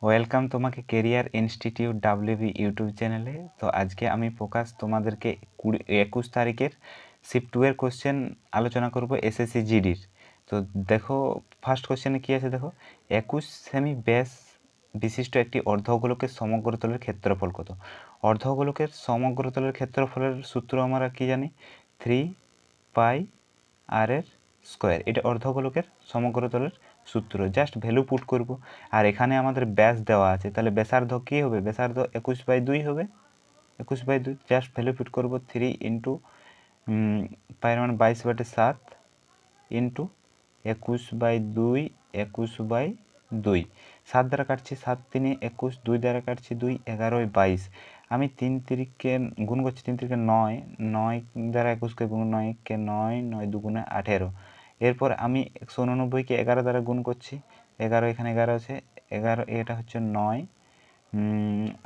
Welcome তোমাকে career institute WB YouTube চ্যানেলে। তো আজকে আমি প্রকাশ তোমাদেরকে 21 তারিখের শিফট 2 এর কোশ্চেন আলোচনা করব এসএসসি জিডির। তো দেখো ফার্স্ট কোশ্চেনে কী আছে, দেখো 21 সেমি ব্যাস বিশিষ্ট একটি অর্ধগোলকের সমগ্রতলের ক্ষেত্রফল কত? অর্ধগোলকের সমগ্রতলের ক্ষেত্রফলের সূত্র আমরা কি জানি, 3 পাই আর এর স্কোয়ার। এটা অর্ধগোলকের সমগ্রতলের সূত্র, জাস্ট ভ্যালু পুট করব। আর এখানে আমাদের ব্যাস দেওয়া আছে, তাহলে ব্যাসার্ধ কী হবে? ব্যাসার্ধ 21/2 হবে। 21/2 জাস্ট ভ্যালু পুট করব, 3 ইন্টু পায়ের মান 22/7 ইন্টু 21/2, 21/2 7 দ্বারা কাটছি, 7 3 21, 2 দ্বারা কাটছি 2, 11 22। আমি 3 তিরিকে গুণ করছি, 3 তিরিকে 9, 9 দ্বারা 21কে গুণ, 9কে 9, 9 দুগুণে 18। এরপর আমি 189কে 11 দ্বারা গুণ করছি, 11 এখানে 11 আছে, 11 এটা হচ্ছে 9,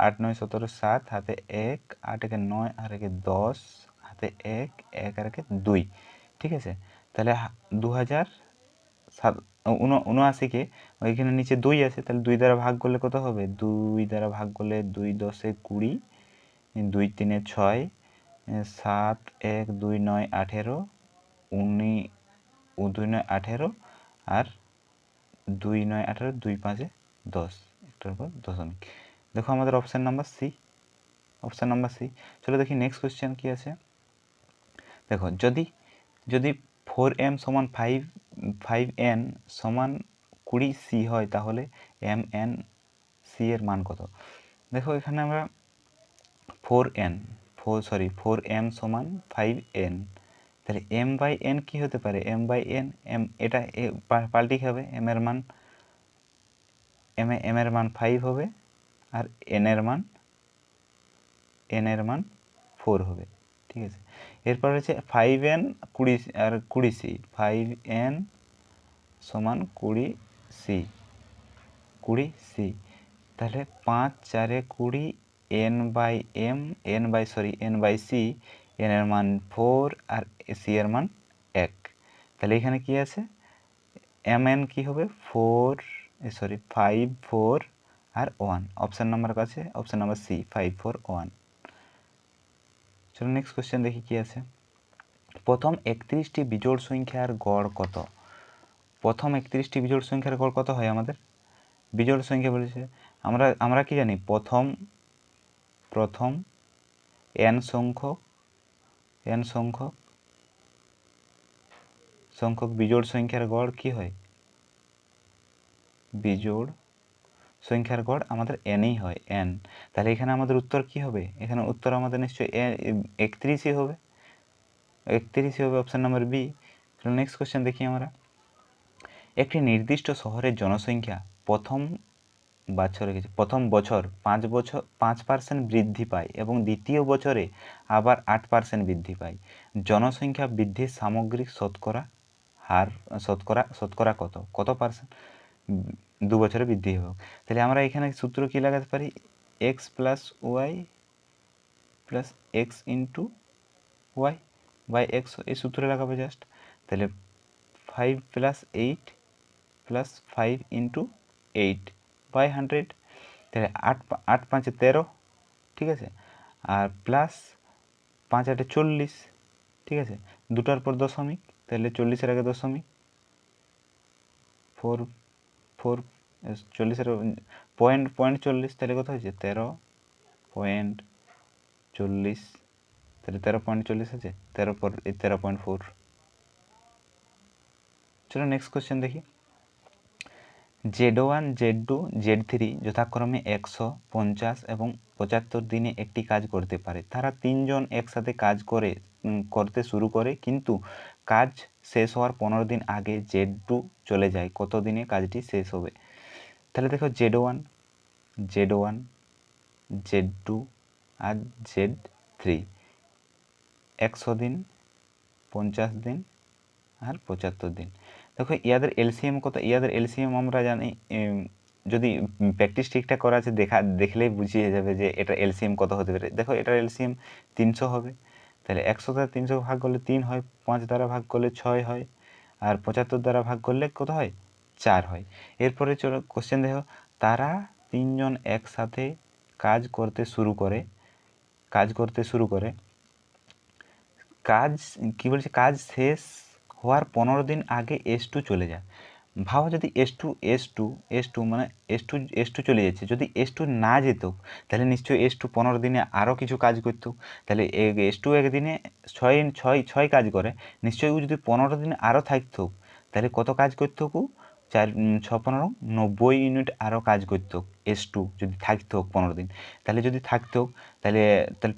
8 9 17 7, হাতে 1, 8 একে 9 আর একে 10, হাতে 1, 1 আর একে 2। ঠিক আছে, তাহলে 2079কে ওইখানে নিচে 2 আছে, তাহলে 2 দ্বারা ভাগ করলে কত হবে? 2 দ্বারা ভাগ করলে 2 10 20, 2 3 6, 7 1 2 9 18, 2 9 18 আর 2 9 18, 2 5 10, একটার পর দশমিক। দেখো আমাদের option number C, option number C. চলো দেখি নেক্সট কোয়েশ্চেন কি আছে। দেখো যদি যদি 4m সমান 5n সমান 20c হয়, তাহলে mn c এর মান কত? দেখো এখানে আমরা 4m সমান 5n, তাহলে m/n কি হতে পারে? m/n, এটা পাল্টি হবে, m এর মান 5 হবে আর n এর মান 4 হবে। ঠিক আছে, এরপর হচ্ছে 5n 20 আর 20c, 5n সমান 20c, তাহলে 5 4 20, n/c, n এর মান 4 আর c এর মান 1। তাহলে এখানে কি আছে? mn কি হবে? 5 4 আর 1। অপশান নাম্বার কাছে, অপশান নাম্বার সি, 5 4 1। চলো নেক্সট কোয়েশ্চেন দেখি কি আছে। প্রথম 31টি বিজোড় সংখ্যার গড় কত? প্রথম 31টি বিজোড় সংখ্যার গড় কত হয় আমাদের? বিজোড় সংখ্যা বলেছে, আমরা কি জানি? প্রথম n সংখ্যক বিজোড় সংখ্যার গড় কি হয়? বিজোড় সংখ্যার গড় আমাদের nই হয়, n। তাহলে এখানে আমাদের উত্তর কি হবে? এখানে উত্তর আমাদের নিশ্চয়ই 31ই হবে, 31ই হবে, অপশান নাম্বার বি। চলো নেক্সট কোয়েশ্চেন দেখি আমরা। একটি নির্দিষ্ট শহরের জনসংখ্যা প্রথম বছর 5% বৃদ্ধি পায় এবং দ্বিতীয় বছরে আবার 8% বৃদ্ধি পায়। জনসংখ্যা বৃদ্ধির সামগ্রিক শতকরা কত পার্সেন্ট 2 বছরে বৃদ্ধি হবে? তাহলে আমরা এখানে সূত্র কি লাগাতে পারি? x plus y plus x into y by x, এই সূত্রে লাগাবো জাস্ট। তাহলে 5 + 8 + 5 × 8 বাই 100, তাহলে 8 5 13, ঠিক আছে, আর প্লাস 5 8 40, ঠিক আছে, দুটার পর দশমিক, তাহলে 40-এর আগে দশমিক, 4 4 40-এর পয়েন্ট 40, তাহলে কত হয়েছে? 13.40, তাহলে 13.40 আছে, 13.4। চলো নেক্সট কোয়েশ্চেন দেখি। Z1 Z2 Z3 যথাক্রমে 150 এবং 75 দিনে একটি কাজ করতে পারে। তারা তিনজন একসাথে কাজ করতে শুরু করে, কিন্তু কাজ শেষ হওয়ার 15 দিন আগে Z2 চলে যায়। কত দিনে কাজটি শেষ হবে? তাহলে দেখো Z1 Z2 আর Z3 100 দিন, 50 দিন আর 75 দিন। দেখো ইয়াদের এলসিএম কত? ইয়াদের এলসিএম আমরা জানি, যদি প্র্যাকটিস ঠিকঠাক করা আছে দেখলেই বুঝিয়ে যাবে যে এটা এলসিএম কত হতে পারে। দেখো এটার এলসিএম 300 হবে, তাহলে 100 দ্বারা 300 ভাগ করলে 3 হয়, 5 দ্বারা ভাগ করলে 6 হয়, আর 75 দ্বারা ভাগ করলে কত হয়? 4 হয়। এরপরে চলো কোশ্চেন দেখো, তারা তিনজন একসাথে কাজ করতে শুরু করে কাজ কি বলছে, কাজ শেষ হওয়ার 15 দিন আগে S2 চলে যায়। ভাবো যদি S2 মানে S2 চলে যাচ্ছে, যদি S2 না যেত তাহলে নিশ্চয়ই S2 15 দিনে আরও কিছু কাজ করতো। তাহলে S2 একদিনে ছয় কাজ করে, নিশ্চয়ই ও যদি 15 দিনে আরও থাকতো তাহলে কত কাজ করতো? 90 ইউনিট আরও কাজ করতো S2 যদি থাকতো 15 দিন। তাহলে যদি থাকতো তাহলে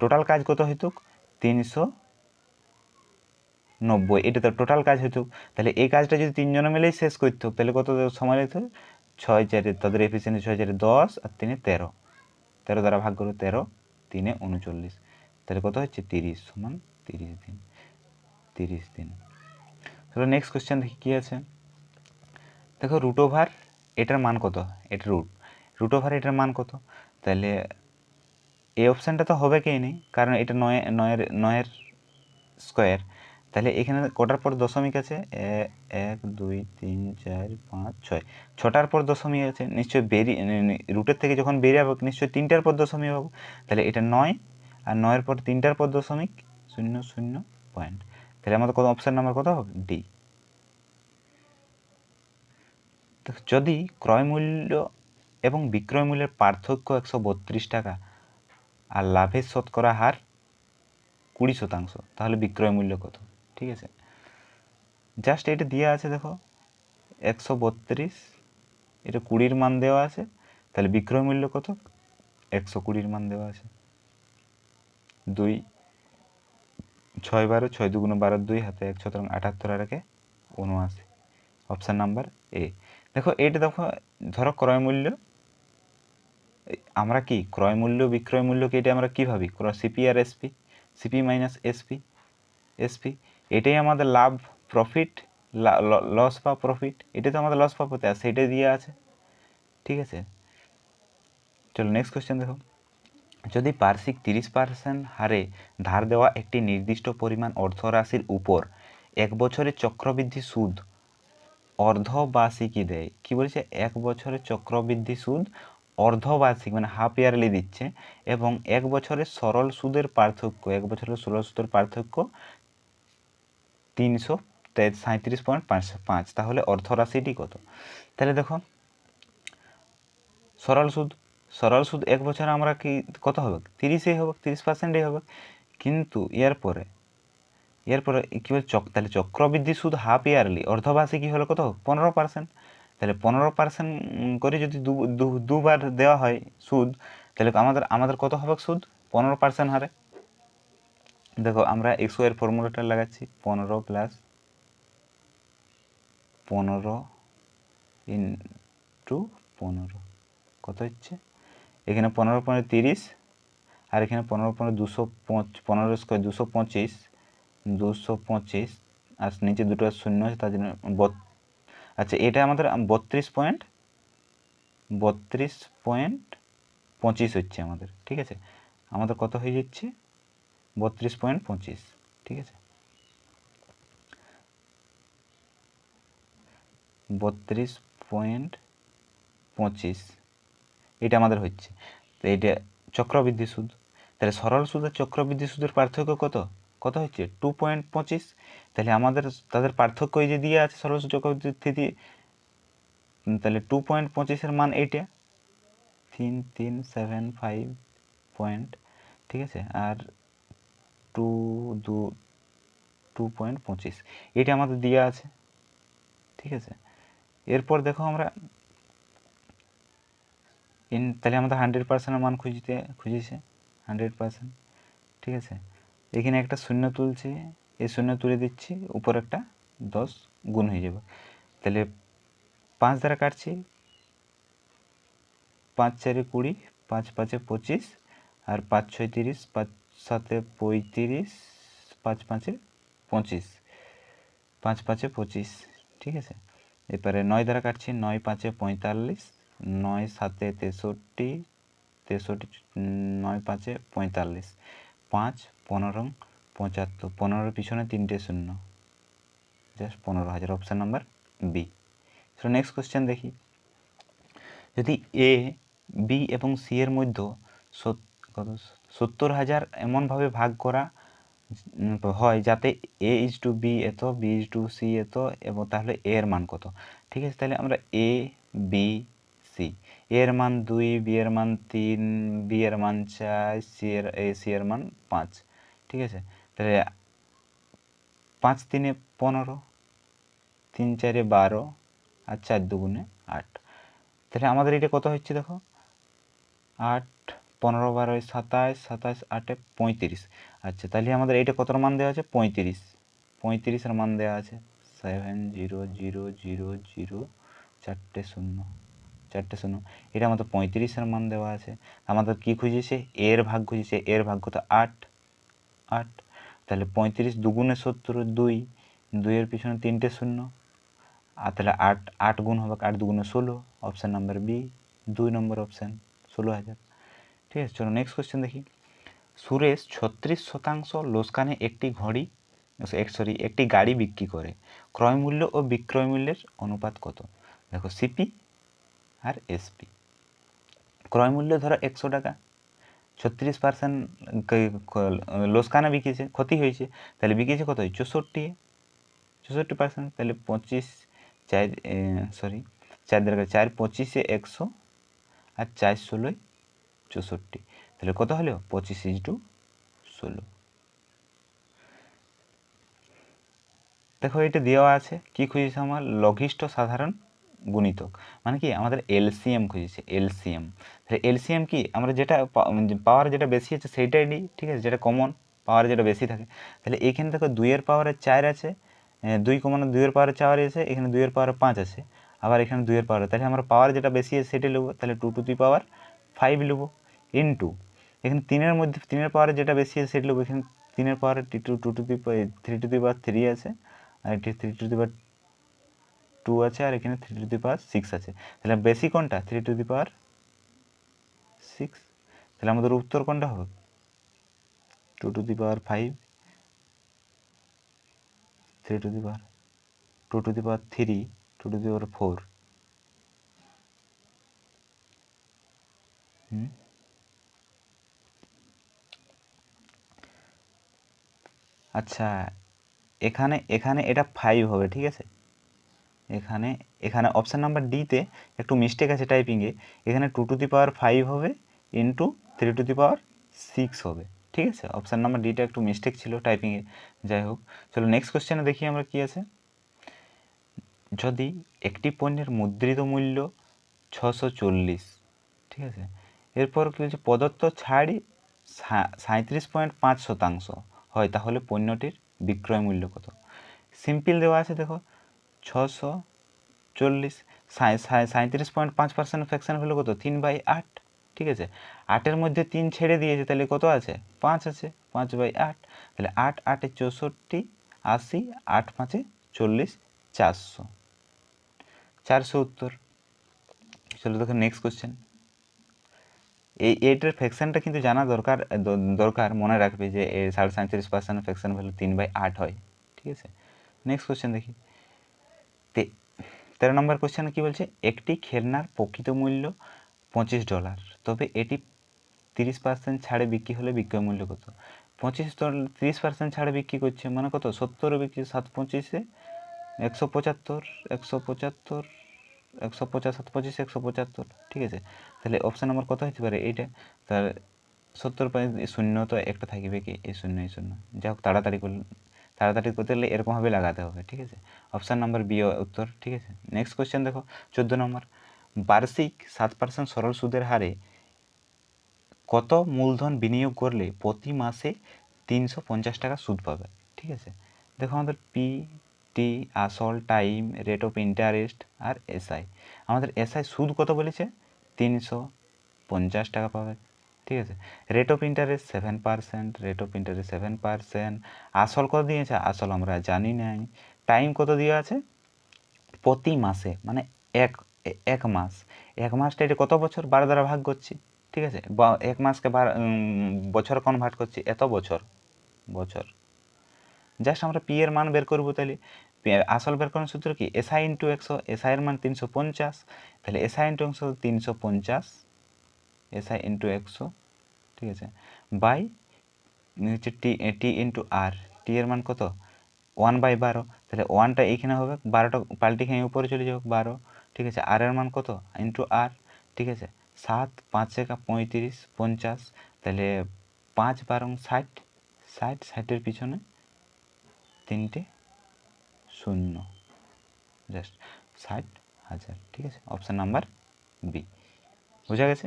টোটাল কাজ কত হইতো? 390। এটা তো টোটাল কাজ হতো। তাহলে এই কাজটা যদি তিনজনে মিলেই শেষ করতো তাহলে কত সময় লাগতো? 6 4 তাদের এফিসিয়েন্সি 6 4 10 আর 3 13, 13 দ্বারা ভাগ করো, 13 3 39, তাহলে কত হচ্ছে? 30 সমান 30 দিন। তাহলে নেক্সট কোয়েশ্চেন দেখি কী আছে। দেখো রুট ওভার এটার মান কত? এটা রুট ওভার এটার মান কত? তাহলে এই অপশানটা তো হবে কি নেই, কারণ এটা নয়ের স্কোয়ার। তাহলে এখানে কটার পর দশমিক আছে? 1 2 3 4 5 6, 6টার পর দশমিক আছে, নিশ্চয়ই রুটের থেকে যখন বেরিয়ে যাবো নিশ্চয়ই 3টার পর দশমিক পাবো। তাহলে এটা 9, আর 9-এর পর 3টার পর দশমিক 0 0 পয়েন্ট। তাহলে আমাদের কত অপশান নাম্বার কত হবে? ডি। যদি ক্রয় মূল্য এবং বিক্রয় মূল্যের পার্থক্য 132 টাকা আর লাভের শতকরা হার 20%, তাহলে বিক্রয় মূল্য কত? ঠিক আছে, জাস্ট এটা দেওয়া আছে, দেখো 132, এটা 20-র মান দেওয়া আছে, তাহলে বিক্রয় মূল্য কত? 120-র মান দেওয়া আছে। 2 6 12, 6 2 12, 2 হাতে 1, সুতরাং 78 আর 1 79, অপশান নাম্বার এ। দেখো এটা দেখো, ধরো ক্রয় মূল্য, আমরা কি ক্রয় মূল্য বিক্রয় মূল্যকে এটা আমরা কী ভাবি? সিপি আর সিপি মাইনাস এসপি, এটাই আমাদের লাভ, প্রফিট, লস বা প্রফিট, এটাই তো আমাদের লস বা প্রফিট, আর সেটাই দিয়ে আছে। ঠিক আছে, চলো নেক্সট কোয়েশ্চেন দেখো। যদি বার্ষিক 30% হারে ধার দেওয়া একটি নির্দিষ্ট পরিমাণ অর্থরাশির উপর 1 বছরের চক্রবৃদ্ধি সুদ অর্ধবার্ষিকী দেয়, কি বলছে? 1 বছরের চক্রবৃদ্ধি সুদ অর্ধবার্ষিক মানে হাফ ইয়ারলি দিচ্ছে, এবং 1 বছরের সরল সুদের পার্থক্য 337.5, তাহলে অর্থরাশিটি কত? তাহলে দেখো সরল সুদ 1 বছরে আমরা কি কত হবে? 30ই হবে, 30%ই হবে। কিন্তু এরপরে কী বলছে? তাহলে চক্রবৃদ্ধি সুদ হাফ ইয়ারলি, অর্ধবার্ষিকী হলো কত? 15%। তাহলে 15% করে যদি দুবার দেওয়া হয় সুদ, তাহলে আমাদের কত হবে সুদ? 15% হারে। দেখো আমরা এক্স এর ফর্মুলাটা লাগাচ্ছি, 15 + 15 × 15 কত হচ্ছে? এখানে 15 15 30, আর এখানে 15 15 15 স্কোয়ার 225, আর নিচে দুটো শূন্য আছে তার জন্য আচ্ছা, এটা আমাদের 32.25 হচ্ছে আমাদের। ঠিক আছে, আমাদের কত হয়ে যাচ্ছে? 32.25। ঠিক আছে, 32.25 এটা আমাদের হচ্ছে। তো এটা চক্রবৃদ্ধি সুদ। তাহলে সরল সুদ আর চক্রবৃদ্ধি সুদের পার্থক্য কত হচ্ছে? 2.25। তাহলে আমাদের তাদের পার্থক্য এই যে দিয়ে আছে সরল সুদ চক্রবৃদ্ধি, তাহলে 2.25-এর মান এইটা 3375 পয়েন্ট। ঠিক আছে, আর 2.25 এটা আমাদের দেওয়া আছে। ঠিক আছে, এরপর দেখো আমরা তাহলে আমাদের 100%-এর মান খুঁজেছে 100%। ঠিক আছে, এখানে একটা শূন্য তুলছি, এই শূন্য তুলে দিচ্ছি, উপর একটা 10 গুণ হয়ে যাবে। তাহলে 5 দ্বারা কাটছি, 5 4 20, 5 5 25, আর 5 6 30, 5 7 35, 5 5 25, 5 5 25। ঠিক আছে, এরপরে 9 দ্বারা কাটছি, 9 5 45, 9 7 63, 9 5 45, 5 15 75, 15-এর পিছনে 3টে শূন্য, just 15,000, option number B. So next question দেখি। যদি এ বি এবং সি এর মধ্যে কত 70,000 এমনভাবে ভাগ করা হয় যাতে এ ইজ টু বি এত, বি ইজ টু সি এত, এবং তাহলে এ এর মান কত। ঠিক আছে, তাহলে আমরা এ বি সি, এর মান 2, বি এর মান 3, বি এর মান 4, সি এর মান 5। ঠিক আছে, তাহলে 5 3 15, 3 4 12, আর 4 2 8। তাহলে আমাদের এটা কত হচ্ছে দেখো, 8 15 12 27, 27 8 35। আচ্ছা, তাহলে আমাদের এইটা কতর মান দেওয়া আছে, 35, 35-এর মান দেওয়া আছে 7 0 0 0 0 4টে 0, 4টে 0। এটা আমাদের 35-এর মান দেওয়া আছে। আমাদের কি খুঁজেছে, এর ভাগ খুঁজেছে, এর ভাগ কত 8, 8। তাহলে 35 2 70, 2, 2-এর পিছনে 3টে 0, আর তাহলে 8 8 গুণ হবে, 8 2 16, অপশান নাম্বার বি, 2 নম্বর অপশান, 16,000। ঠিক আছে, চলো নেক্সট কোয়েশ্চেন দেখি। সুরেশ 36% লোকসানে একটি গাড়ি বিক্রি করে, ক্রয় মূল্য ও বিক্রয় মূল্যের অনুপাত কত? দেখো সিপি আর এসপি। ক্রয় মূল্য ধরো 100 টাকা, 36% লোকসানে বিকেছে, ক্ষতি হয়েছে, তাহলে বিকেছে কত, 64%। তাহলে 25 4 4 দ্বারা 4 25-এ 100, আর 4 16 64। তাহলে কত হলো, 25:16। দেখো এটা দেওয়া আছে, কি খুঁজেছে আমার, লঘিষ্ঠ সাধারণ গুণিতক, মানে কি আমাদের এলসিএম খুঁজেছে, এলসিএম। তাহলে এলসিএম কি, আমরা যেটা পাওয়ার যেটা বেশি আছে সেইটাই নিই, ঠিক আছে, যেটা কমন পাওয়ার যেটা বেশি থাকে। তাহলে এখানে দেখো 2-এর পাওয়ারে 4 আছে, 2 কমন, 2-এর পাওয়ারে 4 আছে, এখানে 2-এর পাওয়ারে 5 আছে, আবার এখানে 2-এর পাওয়ারে, তাহলে আমরা পাওয়ার যেটা বেশি আছে সেটাই নেবো, তাহলে 2 টু দি পাওয়ার 5 নেবো, ইন্টু এখানে 3-এর মধ্যে 3-এর পাওয়ারে যেটা বেশি আছে সেটা নেবো, এখানে 3-এর পাওয়ারে 2 to the 3 to the power 3 আছে, আর এটি 3 টু দি পাওয়ার 2 আছে, আর এখানে 3 টু দি পাওয়ার 6 আছে। তাহলে বেশি কোনটা, 3 টু দি পাওয়ার 6। তাহলে আমাদের উত্তর কোনটা হবে, 2 to the power 5, 3 to the power 2 to the power 3, 2 to the power 4। আচ্ছা, এখানে এখানে এটা 5 হবে, ঠিক আছে। এখানে এখানে অপশান নাম্বার ডিতে একটু মিস্টেক আছে টাইপিংয়ে, এখানে 2 টু দি পাওয়ার 5 হবে ইন্টু 3 টু দি পাওয়ার 6 হবে, ঠিক আছে। অপশান নাম্বার ডিটা একটু মিস্টেক ছিল টাইপিংয়ে, যাই হোক। চলো নেক্সট কোশ্চেনে দেখি আমরা কি আছে। যদি একটি পণ্যের মুদ্রিত মূল্য 640, ঠিক আছে, এরপর কি হচ্ছে, প্রদত্ত ছাড়ই 37.5% হয়, তাহলে পণ্যটির বিক্রয় মূল্য কত? সিম্পল দেওয়া আছে, দেখো 640, 37.5% ফ্র্যাকশন হলো কত, 3/8, ঠিক আছে। 8-এর মধ্যে 3 ছেড়ে দিয়েছে, তাহলে কত আছে, 5 আছে, 5/8। তাহলে 8 8 64, 80, 8 5 40, 400, 400 উত্তর। চলো দেখো নেক্সট কোশ্চেন। এইটার ফ্র্যাকশনটা কিন্তু জানা দরকার, দরকার মনে রাখবে যে 37.5% ফ্র্যাকশন ভ্যালু 3/8 হয়, ঠিক আছে। নেক্সট কোশ্চেন দেখি। 13 নম্বর কোশ্চেনে কি বলছে, একটি খেলনার প্রকৃত মূল্য $25, তবে এটি 30% ছাড়ে বিক্রি হলে বিক্রয় মূল্য কত? $25, 30% ছাড়ে বিক্রি করছে মানে কত, 70 বিক্রি, 7 25-এ 175, 175, 150, 7 25, 175, ঠিক আছে। তাহলে অপশান নাম্বার কত হতে পারে এইটা, তার 70 শূন্য তো একটা থাকবে, কি এই শূন্য, এই শূন্য, যাই হোক তাড়াতাড়ি করতে গেলে এরকমভাবে লাগাতে হবে, ঠিক আছে। অপশান নাম্বার বি উত্তর, ঠিক আছে। নেক্সট কোয়েশ্চেন দেখো 14 নম্বর। বার্ষিক 7% সরল সুদের হারে কত মূলধন বিনিয়োগ করলে প্রতি মাসে 350 টাকা সুদ পাবে, ঠিক আছে। দেখো আমাদের টি, আসল, টাইম, রেট অফ ইন্টারেস্ট, আর এসআই। আমাদের এসআই সুদ কত বলেছে, 350 টাকা পাবে, ঠিক আছে। Rate of interest 7%, rate of interest 7%। আসল কত দিয়েছে, আসল আমরা জানি নাই। টাইম কত দেওয়া আছে, প্রতি মাসে, মানে এক এক মাস, এক মাসটা এটা কত বছর, 12 দ্বারা ভাগ করছি, ঠিক আছে, বা এক মাসকে বছর কনভার্ট করছি, এত বছর, বছর। জাস্ট আমরা পি এর মান বের করবো, তাহলে আসল বের করার সূত্র কি, এসআই ইন্টু 100, এসআই এর মান 350, তাহলে এসআই ইন্টু 100 350, SI ইন্টু 100, ঠিক আছে, বাই হচ্ছে টি ইন্টু আর, টি এর মান কত 1/12, তাহলে 1টা এইখানে হবে, 12টা পাল্টি খেয়ে উপরে চলে যাবে 12, ঠিক আছে, আর এর মান কত ইন্টু আর, ঠিক আছে, 7 5 একা 35 50, তাহলে 5 12 60, 60 পিছনে 3টে 0, জাস্ট 60,000, ঠিক আছে, অপশান নাম্বার বি। বোঝা গেছে?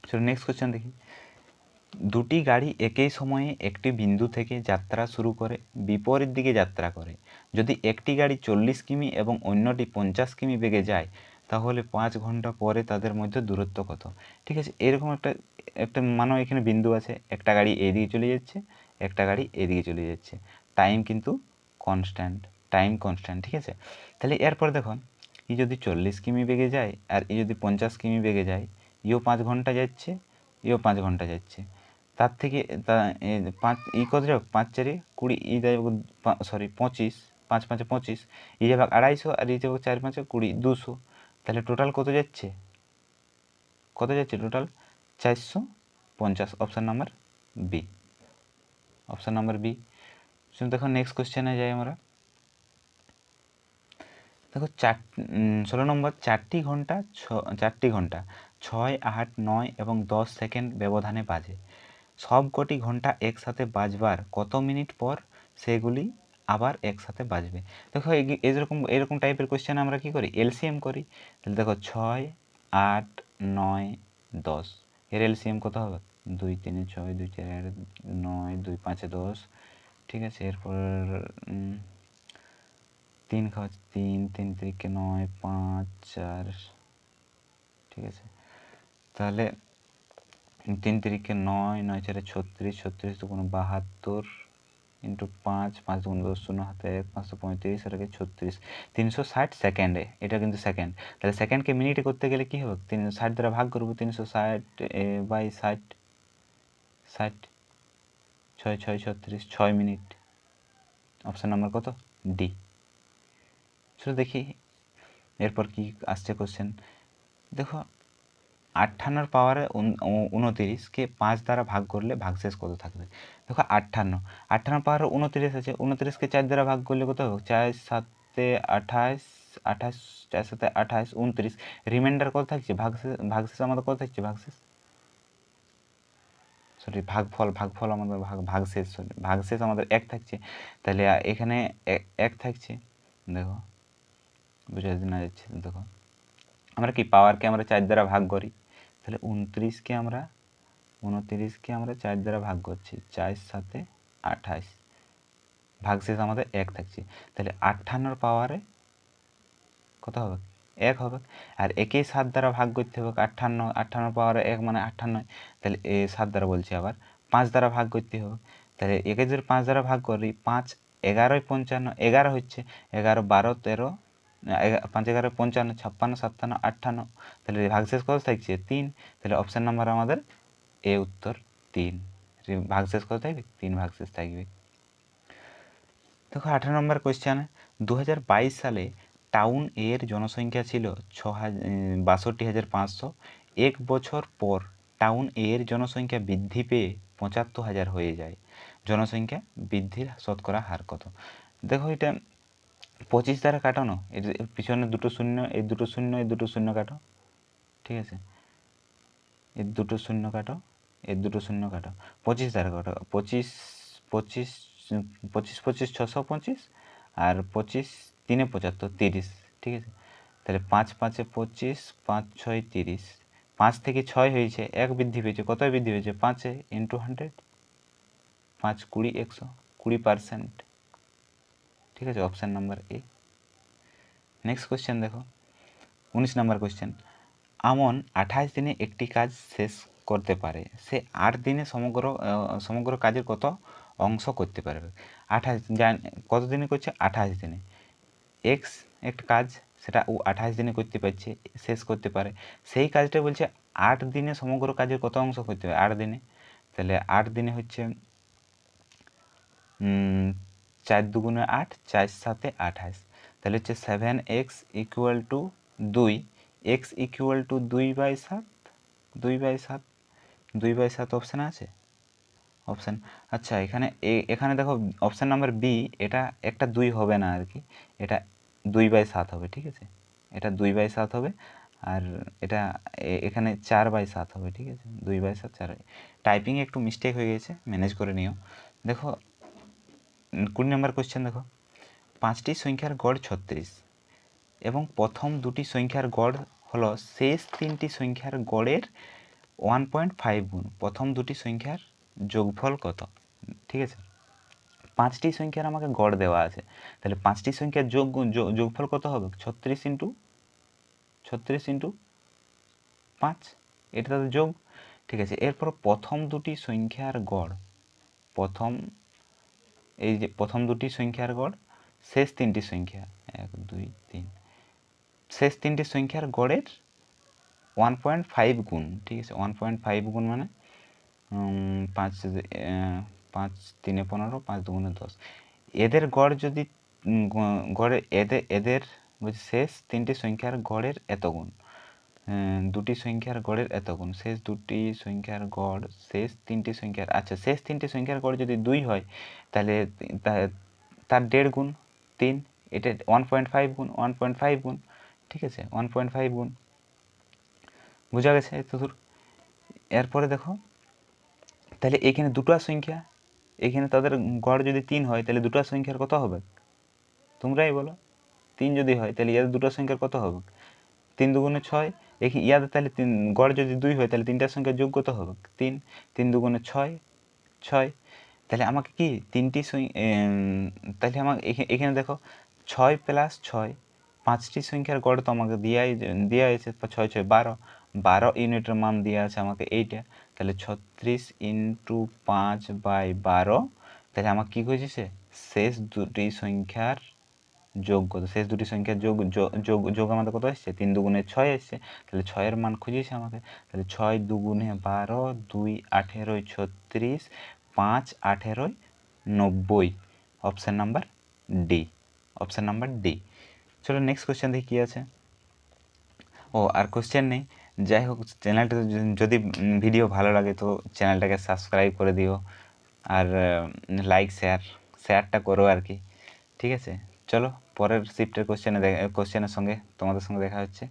চলো নেক্সট কোয়েশ্চেন দেখি। দুটি গাড়ি একই সময়ে একটি বিন্দু থেকে যাত্রা শুরু করে বিপরীত দিকে যাত্রা করে। যদি একটি গাড়ি 40 কিমি এবং অন্যটি 50 কিমি বেগে যায়, তাহলে 5 ঘন্টা পরে তাদের মধ্যে দূরত্ব কত? ঠিক আছে, এরকম একটা একটা মানো এখানে বিন্দু আছে, একটা গাড়ি এদিকে চলে যাচ্ছে, একটা গাড়ি এদিকে চলে যাচ্ছে, টাইম কিন্তু কনস্ট্যান্ট, টাইম কনস্ট্যান্ট, ঠিক আছে। তাহলে এরপর দেখুন, ই যদি 40 কিমি বেগে যায় আর ই যদি 50 কিমি বেগে যায়, ইও 5 ঘন্টা যাচ্ছে, ইও 5 ঘন্টা যাচ্ছে, তার থেকে পাঁচ কত যাবে, 5 4 20, ই যাবে সরি 25, 5 5 25, ই যাবে 250 আর ই যাবে 4 5 20, 200, তাহলে টোটাল কত যাচ্ছে, total 450, option number B, option number B. দেখো নেক্সট কোশ্চেনে যাই আমরা। দেখো 16 নম্বর, 4টি ঘন্টা 6 8 9 এবং 10 সেকেন্ড ব্যবধানে বাজে। সবকটি ঘন্টা একসাথে বাজবার কত মিনিট পর সেগুলি আবার একসাথে বাজবে? দেখো এরকম টাইপের কোয়েশ্চেন আমরা কি করি, এলসিএম করি। তাহলে দেখো 6 8 9 10, এর এলসিএম কত হবে, 2 3 6 2 4 9 2 5 10, ঠিক আছে, এরপর 3 খাওয়া 3 3 3 9 5 4, ঠিক আছে, তাহলে 3 3 9 9 4 36, 36 তো কোনো 72 ইন্টু 5 5 গুণ 10 শূন্য হাতে 1 535 আর 36, 360 সেকেন্ডে, এটা কিন্তু সেকেন্ড। তাহলে সেকেন্ডকে মিনিটে করতে গেলে কী হবে, 360 দ্বারা ভাগ করবো, 360 বাই 60, 60 6 6 36, 6 মিনিট, অপশান নাম্বার কত, ডি। চলো দেখি এরপর কি আসছে কোশ্চেন। দেখো 58 পাওয়ারে 29কে 5 দ্বারা ভাগ করলে ভাগশেষ কত থাকবে? দেখো 58 পাওয়ারে 29 আছে, 29কে 4 দ্বারা ভাগ করলে কত হবে, 4 7 28, 28 4 7 28 29, রিমাইন্ডার কত থাকছে, ভাগশেষ আমাদের কত থাকছে, সরি ভাগফল আমাদের ভাগশেষ আমাদের 1 থাকছে, তাহলে এখানে 1 থাকছে। দেখো বুঝা না যাচ্ছে, দেখো আমরা কি পাওয়ারকে আমরা 4 দ্বারা ভাগ করি, তাহলে 29কে আমরা 4 দ্বারা ভাগ করছি, 4 7 28, ভাগশেষ আমাদের 1 থাকছে, তাহলে 58 পাওয়ারে কত হবে, 1 হবে। আর একেই 7 দ্বারা ভাগ করতে হবে, 58 পাওয়ারে 1 মানে 58, তাহলে 7 দ্বারা বলছি, আবার 5 দ্বারা ভাগ করতে হবে, তাহলে একে যদি 5 দ্বারা ভাগ করি, 5 11 55, 11 হচ্ছে, 11 12 13, 5 11 55 56 57 58, তাহলে ভাগশেষ কত থাকছে, 3, তাহলে অপশান নাম্বার আমাদের এ উত্তর 3, ভাগশেষ কত থাকবে, 3 ভাগশেষ থাকবে। দেখো 18 নম্বর কোয়েশ্চেন, 2022 সালে টাউন এর জনসংখ্যা ছিল 62,500, এক বছর পর টাউন এর জনসংখ্যা বৃদ্ধি পেয়ে 75,000 হয়ে যায়, জনসংখ্যা বৃদ্ধির শতকরা হার কত? দেখো এটা 25 দ্বারা কাটানো, এর পিছনে দুটো শূন্য, এই দুটো শূন্য, এই দুটো শূন্য কাটো, ঠিক আছে, এর দুটো শূন্য কাটো, এর দুটো শূন্য কাটো, 25 দ্বারা কাটো, 25 25 25 25 625, আর 25 3 75 30, ঠিক আছে, তাহলে 5 5 25, 5 6 30, 5 থেকে 6 হয়েছে, 1 বৃদ্ধি পেয়েছে, কত বৃদ্ধি পেয়েছে, 5 ইন্টু 100, 5 20 100, 20%, ঠিক আছে, option number A. Next question দেখো 19 নাম্বার কোয়েশ্চেন, আমন 28 দিনে একটি কাজ শেষ করতে পারে, সে 8 দিনে সমগ্র কাজের কত অংশ করতে পারবে? 28 কত দিনে করছে, 28 দিনে, এক্স একটা কাজ, সেটা ও 28 দিনে করতে পারছে, শেষ করতে পারে, সেই কাজটা বলছে 8 দিনে সমগ্র কাজের কত অংশ করতে পারে, 8 দিনে, তাহলে 8 দিনে হচ্ছে 4 দুগুণে 8, 4 7 28, তাহলে হচ্ছে 7x = 2, x = 2/7, 2/7, 2/7 অপশানে আছে অপশান। আচ্ছা এখানে দেখো অপশান নাম্বার বি, এটা একটা 2 হবে না আর কি, এটা 2/7 হবে, ঠিক আছে, এটা 2/7 হবে, আর এটা এখানে 4/7 হবে, ঠিক আছে, 2/7 4। টাইপিংয়ে একটু মিস্টেক হয়ে গেছে, ম্যানেজ করে নিও। দেখো 20 নম্বর কোশ্চেন, দেখো 5টি সংখ্যার গড় 36 এবং প্রথম দুটি সংখ্যার গড় হলো শেষ 3টি সংখ্যার গড়ের 1.5 গুণ। প্রথম দুটি সংখ্যার যোগফল কত? ঠিক আছে, 5টি সংখ্যার আমাকে গড় দেওয়া আছে, তাহলে 5টি সংখ্যার যোগফল কত হবে? 36 ইন্টু 5, এটা তাদের যোগ, ঠিক আছে। এরপর প্রথম দুটি সংখ্যার গড়, এই যে প্রথম দুটি সংখ্যার গড়, শেষ 3টি সংখ্যা 1 2 3, শেষ 3টি সংখ্যার গড়ের 1.5 গুণ, ঠিক আছে, 1.5 গুণ মানে 5 5 3 15, 5 2 10। এদের গড় যদি গড়ের এদের বলছি শেষ 3টি সংখ্যার গড়ের এত গুণ, দুটি সংখ্যার গড়ের এত গুণ, শেষ 2টি সংখ্যার গড় শেষ 3টি সংখ্যার, আচ্ছা শেষ 3টি সংখ্যার গড় যদি 2 হয় তাহলে তার 1.5 গুণ 3, এটা 1.5 গুণ 1.5 গুণ, ঠিক আছে, 1.5 গুণ, বোঝা গেছে এত দূর? এরপরে দেখো তাহলে এখানে দুটো সংখ্যা, এখানে তাদের গড় যদি 3 হয় তাহলে দুটো সংখ্যার কত হবে? তোমরাই বলো, 3 যদি হয় তাহলে ইয়াদের দুটো সংখ্যার কত হবে? 3 দুগুণে 6, ইয়াদের তাহলে গড় যদি 2 হয় তাহলে তিনটার সংখ্যার যোগ কত হবে? 3, 3 দুগুণে 6, 6। তাহলে আমাকে কি তিনটি তাহলে আমাকে এখানে দেখো 6 + 6, 5টি সংখ্যার গড় তো আমাকে দেওয়া আছে, 6 6 12, 12 ইউনিটের মান দেওয়া আছে আমাকে এইটা, তাহলে 36 ইন্টু 5/12। তাহলে আমাকে কী খুঁজেছে? শেষ দুটি সংখ্যার যোগ কত? শেষ দুটি সংখ্যার যোগ আমাদের কত এসছে? 3 দুগুণে 6 এসছে, তাহলে 6-এর মান খুঁজেছে আমাকে, তাহলে 6 দুগুণে 12, 2 18 36, 5 18 90, option number D, option number D. চলো নেক্সট কোশ্চেন দেখি কী আছে। ও আর কোশ্চেন নেই, যাই হোক, চ্যানেলটা যদি ভিডিও ভালো লাগে তো চ্যানেলটাকে সাবস্ক্রাইব করে দিও, আর লাইক শেয়ারটা করো আর কি, ঠিক আছে। চলো পরের শিফটের কোশ্চেনের সঙ্গে তোমাদের সঙ্গে দেখা হচ্ছে।